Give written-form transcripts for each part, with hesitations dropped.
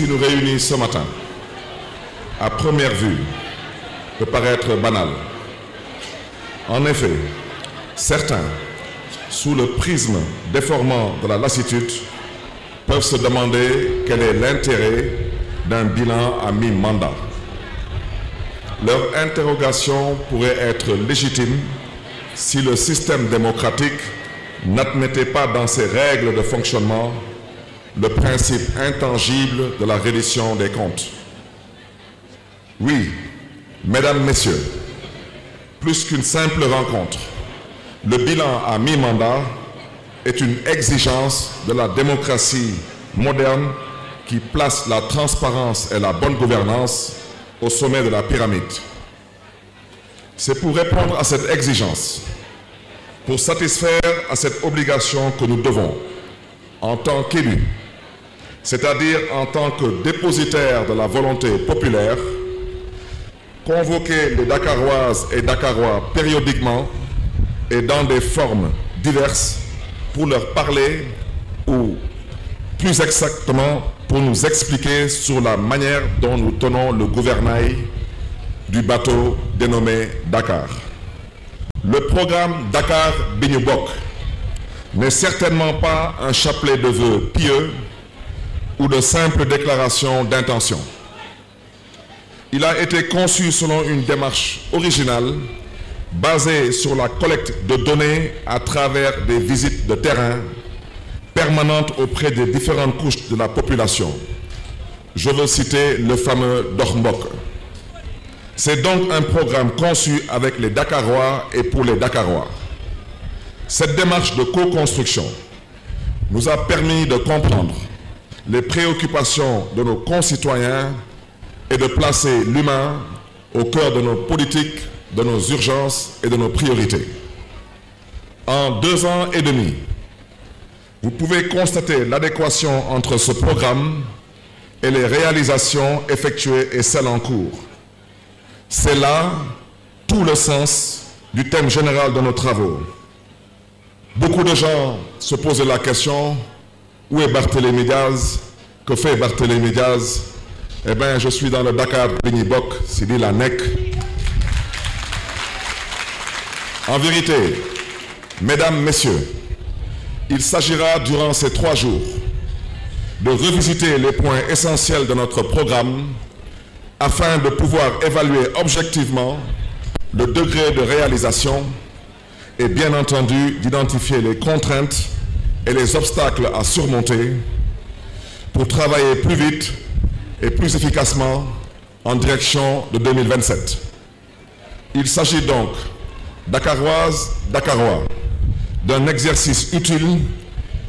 qui nous réunit ce matin, à première vue, peut paraître banal. En effet, certains, sous le prisme déformant de la lassitude, peuvent se demander quel est l'intérêt d'un bilan à mi-mandat. Leur interrogation pourrait être légitime si le système démocratique n'admettait pas dans ses règles de fonctionnement le principe intangible de la reddition des comptes. Oui, mesdames, messieurs, plus qu'une simple rencontre, le bilan à mi-mandat est une exigence de la démocratie moderne qui place la transparence et la bonne gouvernance au sommet de la pyramide. C'est pour répondre à cette exigence, pour satisfaire à cette obligation que nous devons, en tant qu'élus, c'est-à-dire en tant que dépositaires de la volonté populaire, convoquer les Dakaroises et Dakarois périodiquement et dans des formes diverses pour leur parler ou, plus exactement, pour nous expliquer sur la manière dont nous tenons le gouvernail du bateau dénommé Dakar. Le programme Dakar Bignou-Bok n'est certainement pas un chapelet de vœux pieux ou de simples déclarations d'intention. Il a été conçu selon une démarche originale basée sur la collecte de données à travers des visites de terrain permanentes auprès des différentes couches de la population. Je veux citer le fameux Dokhmbok. C'est donc un programme conçu avec les Dakarois et pour les Dakarois. Cette démarche de co-construction nous a permis de comprendre les préoccupations de nos concitoyens et de placer l'humain au cœur de nos politiques, de nos urgences et de nos priorités. En 2 ans et demi, vous pouvez constater l'adéquation entre ce programme et les réalisations effectuées et celles en cours. C'est là tout le sens du thème général de nos travaux. Beaucoup de gens se posent la question: où est Barthélémy Diaz? Que fait Barthélémy Diaz? Eh bien, je suis dans le Dakar Bignou-Bok, c'est dit la NEC. En vérité, mesdames, messieurs, il s'agira durant ces 3 jours de revisiter les points essentiels de notre programme afin de pouvoir évaluer objectivement le degré de réalisation et bien entendu d'identifier les contraintes et les obstacles à surmonter pour travailler plus vite et plus efficacement en direction de 2027. Il s'agit donc, Dakaroises, Dakarois, d'un exercice utile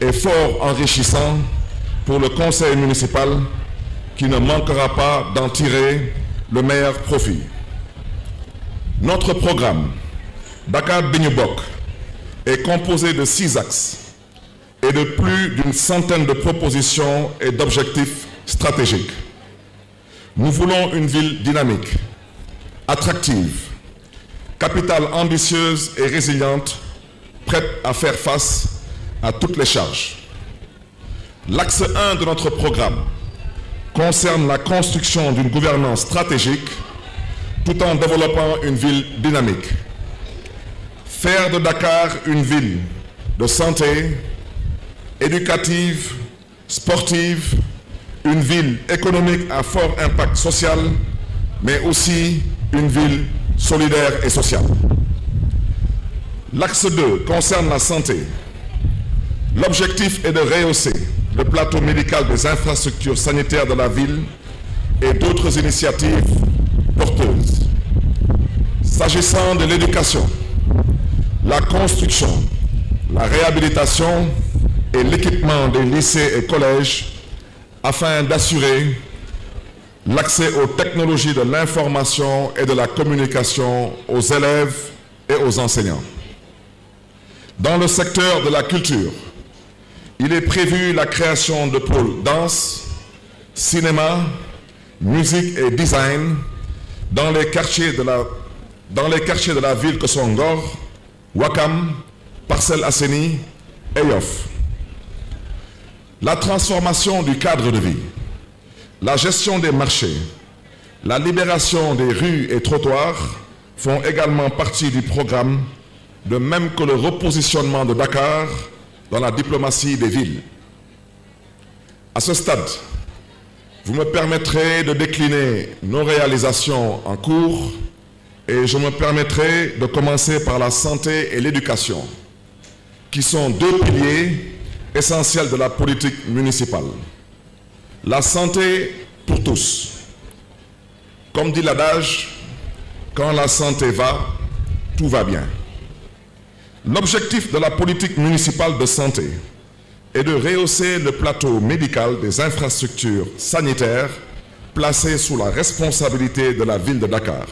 et fort enrichissant pour le conseil municipal qui ne manquera pas d'en tirer le meilleur profit. Notre programme, Dakar Bignou-Bok, est composé de 6 axes et de plus d'une centaine de propositions et d'objectifs stratégiques. Nous voulons une ville dynamique, attractive, capitale ambitieuse et résiliente, prête à faire face à toutes les charges. L'axe 1 de notre programme concerne la construction d'une gouvernance stratégique tout en développant une ville dynamique. Faire de Dakar une ville de santé, éducative, sportive, une ville économique à fort impact social, mais aussi une ville solidaire et sociale. L'axe 2 concerne la santé. L'objectif est de rehausser le plateau médical des infrastructures sanitaires de la ville et d'autres initiatives porteuses. S'agissant de l'éducation, la construction, la réhabilitation et l'équipement des lycées et collèges afin d'assurer l'accès aux technologies de l'information et de la communication aux élèves et aux enseignants. Dans le secteur de la culture, il est prévu la création de pôles danse, cinéma, musique et design dans les quartiers de la ville que sont Ngor, Ouakam, Parcelles Assainies et Yoff. La transformation du cadre de vie, la gestion des marchés, la libération des rues et trottoirs font également partie du programme, de même que le repositionnement de Dakar dans la diplomatie des villes. À ce stade, vous me permettrez de décliner nos réalisations en cours et je me permettrai de commencer par la santé et l'éducation, qui sont deux piliers essentiels de la politique municipale. La santé pour tous. Comme dit l'adage, quand la santé va, tout va bien. L'objectif de la politique municipale de santé est de rehausser le plateau médical des infrastructures sanitaires placées sous la responsabilité de la ville de Dakar.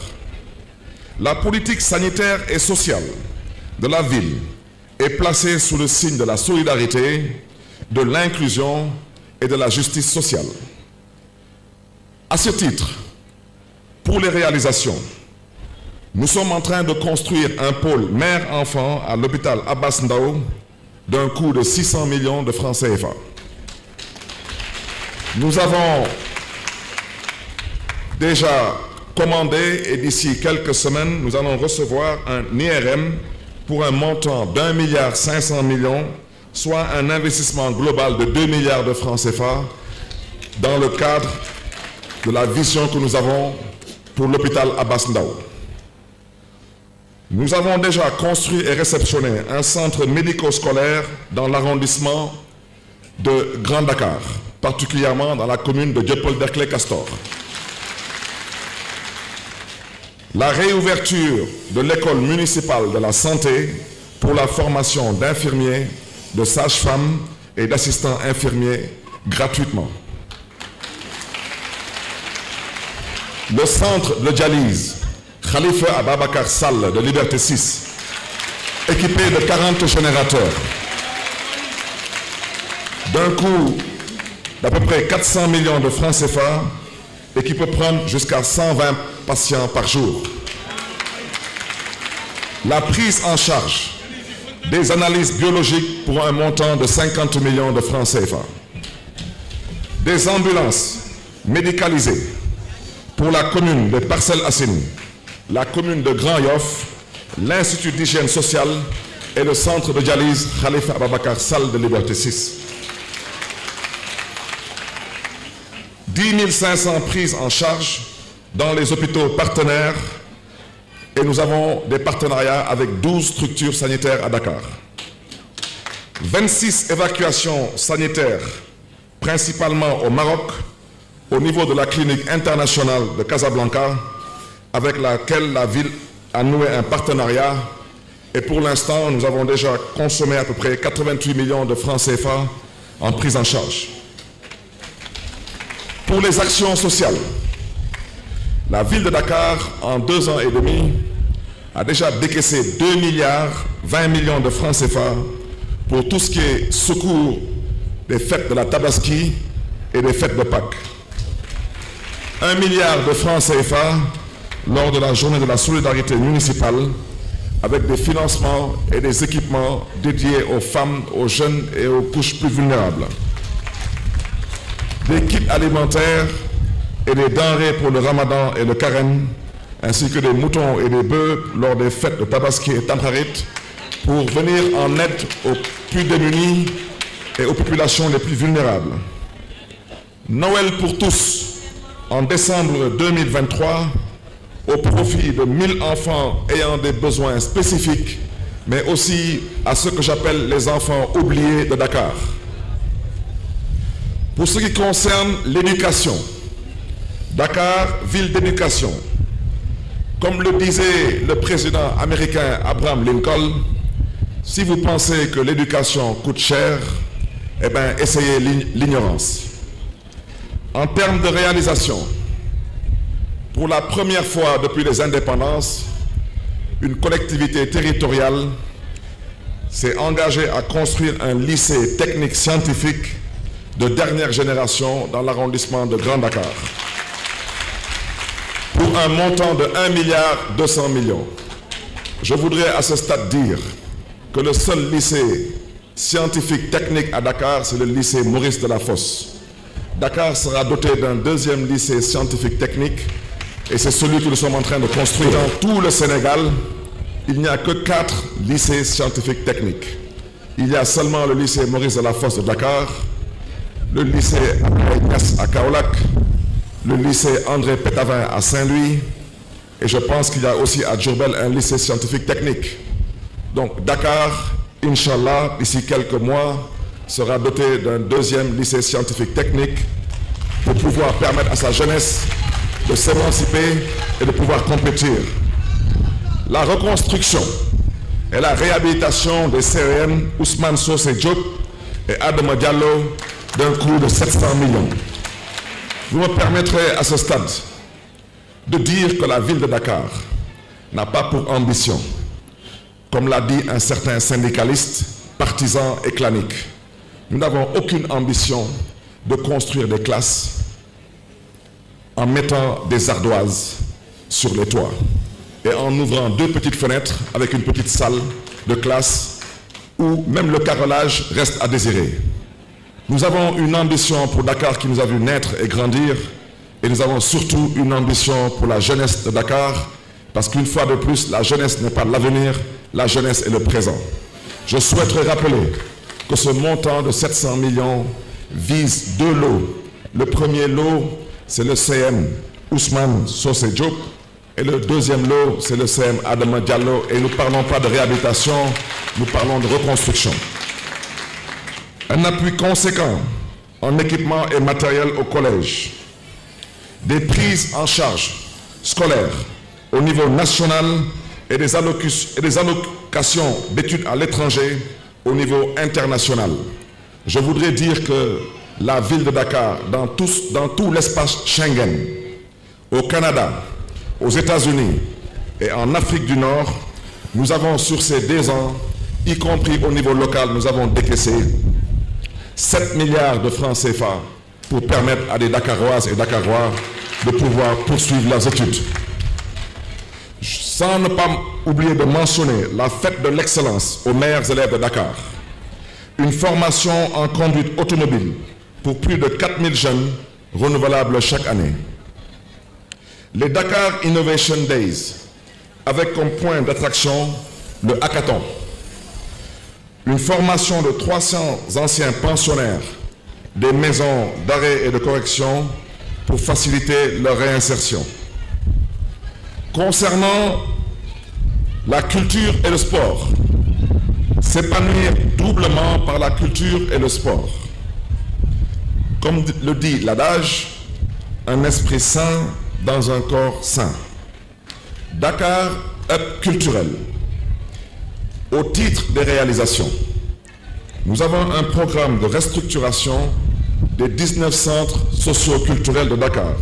La politique sanitaire et sociale de la ville est placée sous le signe de la solidarité, de l'inclusion et de la justice sociale. À ce titre, pour les réalisations, nous sommes en train de construire un pôle mère-enfant à l'hôpital Abbas Ndao d'un coût de 600 millions de francs CFA. Nous avons déjà commandé et d'ici quelques semaines, nous allons recevoir un IRM pour un montant d'1,5 milliard, soit un investissement global de 2 milliards de francs CFA dans le cadre de la vision que nous avons pour l'hôpital Abbas Ndao. Nous avons déjà construit et réceptionné un centre médico-scolaire dans l'arrondissement de Grand Dakar, particulièrement dans la commune de Dieuppeul-Derklé-Castor. La réouverture de l'école municipale de la santé pour la formation d'infirmiers, de sages-femmes et d'assistants infirmiers gratuitement. Le centre de dialyse Khalifa Ababakar Sall de Liberté 6, équipé de 40 générateurs, d'un coût d'à peu près 400 millions de francs CFA et qui peut prendre jusqu'à 120 patients par jour. La prise en charge des analyses biologiques pour un montant de 50 millions de francs CFA. Des ambulances médicalisées pour la commune de Parcelles Assainies, la commune de Grand Yoff, l'Institut d'hygiène sociale et le centre de dialyse Khalifa Ababakar Sall de Liberté 6. 10 500 prises en charge dans les hôpitaux partenaires et nous avons des partenariats avec 12 structures sanitaires à Dakar. 26 évacuations sanitaires, principalement au Maroc, au niveau de la clinique internationale de Casablanca, avec laquelle la ville a noué un partenariat. Et pour l'instant, nous avons déjà consommé à peu près 88 millions de francs CFA en prise en charge. Pour les actions sociales, la ville de Dakar, en 2 ans et demi, a déjà décaissé 2 milliards 20 millions de francs CFA pour tout ce qui est secours des fêtes de la Tabaski et des fêtes de Pâques. 1 milliard de francs CFA lors de la journée de la solidarité municipale avec des financements et des équipements dédiés aux femmes, aux jeunes et aux couches plus vulnérables. Des kits alimentaires et des denrées pour le Ramadan et le Carême, ainsi que des moutons et des bœufs lors des fêtes de Tabaski et Tamkharit pour venir en aide aux plus démunis et aux populations les plus vulnérables. Noël pour tous, en décembre 2023, au profit de 1000 enfants ayant des besoins spécifiques, mais aussi à ceux que j'appelle les enfants oubliés de Dakar. Pour ce qui concerne l'éducation, Dakar, ville d'éducation. Comme le disait le président américain Abraham Lincoln, si vous pensez que l'éducation coûte cher, eh bien, essayez l'ignorance. En termes de réalisation, pour la première fois depuis les indépendances, une collectivité territoriale s'est engagée à construire un lycée technique scientifique de dernière génération dans l'arrondissement de Grand Dakar pour un montant de 1,2 milliard. Je voudrais à ce stade dire que le seul lycée scientifique technique à Dakar, c'est le lycée Maurice Delafosse. Dakar sera doté d'un deuxième lycée scientifique technique et c'est celui que nous sommes en train de construire. Dans tout le Sénégal, il n'y a que 4 lycées scientifiques techniques. Il y a seulement le lycée Maurice Delafosse de Dakar, le lycée Niass à Kaolack, le lycée André Pétavin à Saint-Louis et je pense qu'il y a aussi à Diourbel un lycée scientifique technique. Donc Dakar, Inch'Allah, d'ici quelques mois, sera doté d'un deuxième lycée scientifique technique pour pouvoir permettre à sa jeunesse de s'émanciper et de pouvoir compétir. La reconstruction et la réhabilitation des CEM Ousmane Socé Diop et Adama Diallo d'un coût de 700 millions. Vous me permettrez à ce stade de dire que la ville de Dakar n'a pas pour ambition, comme l'a dit un certain syndicaliste, partisan et clanique. Nous n'avons aucune ambition de construire des classes en mettant des ardoises sur les toits et en ouvrant 2 petites fenêtres avec une petite salle de classe où même le carrelage reste à désirer. Nous avons une ambition pour Dakar qui nous a vu naître et grandir et nous avons surtout une ambition pour la jeunesse de Dakar parce qu'une fois de plus, la jeunesse n'est pas l'avenir, la jeunesse est le présent. Je souhaiterais rappeler que ce montant de 700 millions vise 2 lots. Le premier lot, c'est le CM Ousmane Socé Diop et le deuxième lot, c'est le CM Adama Diallo et nous ne parlons pas de réhabilitation, nous parlons de reconstruction. Un appui conséquent en équipement et matériel au collège, des prises en charge scolaires au niveau national et des allocations d'études à l'étranger au niveau international. Je voudrais dire que la ville de Dakar, dans tout l'espace Schengen, au Canada, aux États-Unis et en Afrique du Nord, nous avons sur ces 2 ans, y compris au niveau local, nous avons décaissé 7 milliards de francs CFA pour permettre à des Dakaroises et Dakarois de pouvoir poursuivre leurs études. Sans ne pas oublier de mentionner la fête de l'excellence aux meilleurs élèves de Dakar, une formation en conduite automobile pour plus de 4000 jeunes renouvelables chaque année. Les Dakar Innovation Days, avec comme point d'attraction le hackathon. Une formation de 300 anciens pensionnaires des maisons d'arrêt et de correction pour faciliter leur réinsertion. Concernant la culture et le sport, s'épanouir doublement par la culture et le sport. Comme le dit l'adage, un esprit sain dans un corps sain. Dakar Hub culturel. Au titre des réalisations, nous avons un programme de restructuration des 19 centres socio-culturels de Dakar.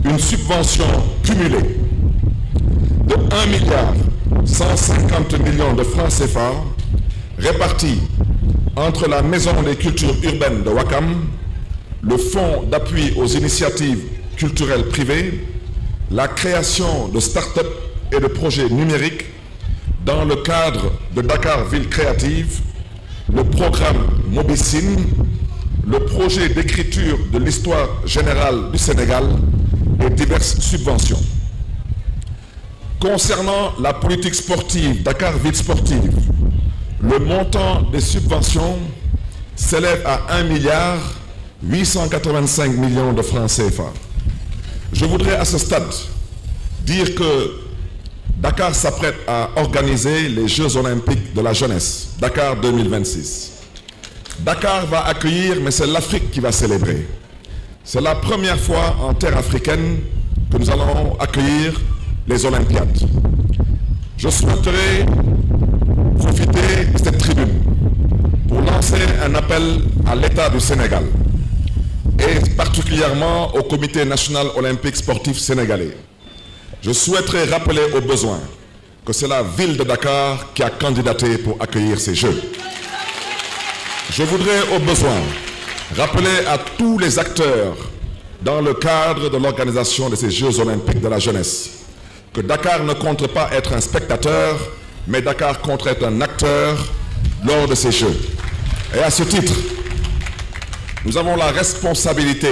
Une subvention cumulée de 1,150 milliard de francs CFA répartie entre la Maison des cultures urbaines de Ouakam, le Fonds d'appui aux initiatives culturelles privées, la création de start-up et de projets numériques dans le cadre de Dakar Ville Créative, le programme Mobicine, le projet d'écriture de l'histoire générale du Sénégal et diverses subventions. Concernant la politique sportive, Dakar Ville Sportive, le montant des subventions s'élève à 1,885 milliard de francs CFA. Je voudrais à ce stade dire que Dakar s'apprête à organiser les Jeux Olympiques de la jeunesse, Dakar 2026. Dakar va accueillir, mais c'est l'Afrique qui va célébrer. C'est la première fois en terre africaine que nous allons accueillir les Olympiades. Je souhaiterais profiter de cette tribune pour lancer un appel à l'État du Sénégal et particulièrement au Comité national olympique sportif sénégalais. Je souhaiterais rappeler au besoin que c'est la ville de Dakar qui a candidaté pour accueillir ces Jeux. Je voudrais au besoin rappeler à tous les acteurs dans le cadre de l'organisation de ces Jeux olympiques de la jeunesse que Dakar ne compte pas être un spectateur, mais Dakar compte être un acteur lors de ces Jeux. Et à ce titre, Nous avons la responsabilité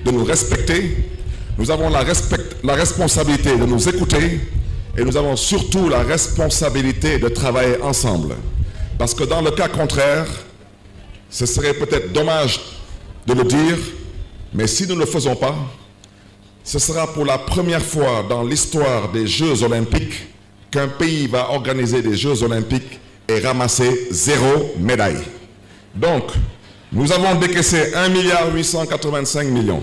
de nous respecter, nous avons la responsabilité de nous écouter et nous avons surtout la responsabilité de travailler ensemble. Parce que dans le cas contraire, ce serait peut-être dommage de le dire, mais si nous ne le faisons pas, ce sera pour la première fois dans l'histoire des Jeux Olympiques qu'un pays va organiser des Jeux Olympiques et ramasser 0 médaille. Donc, nous avons décaissé 1,885 milliard.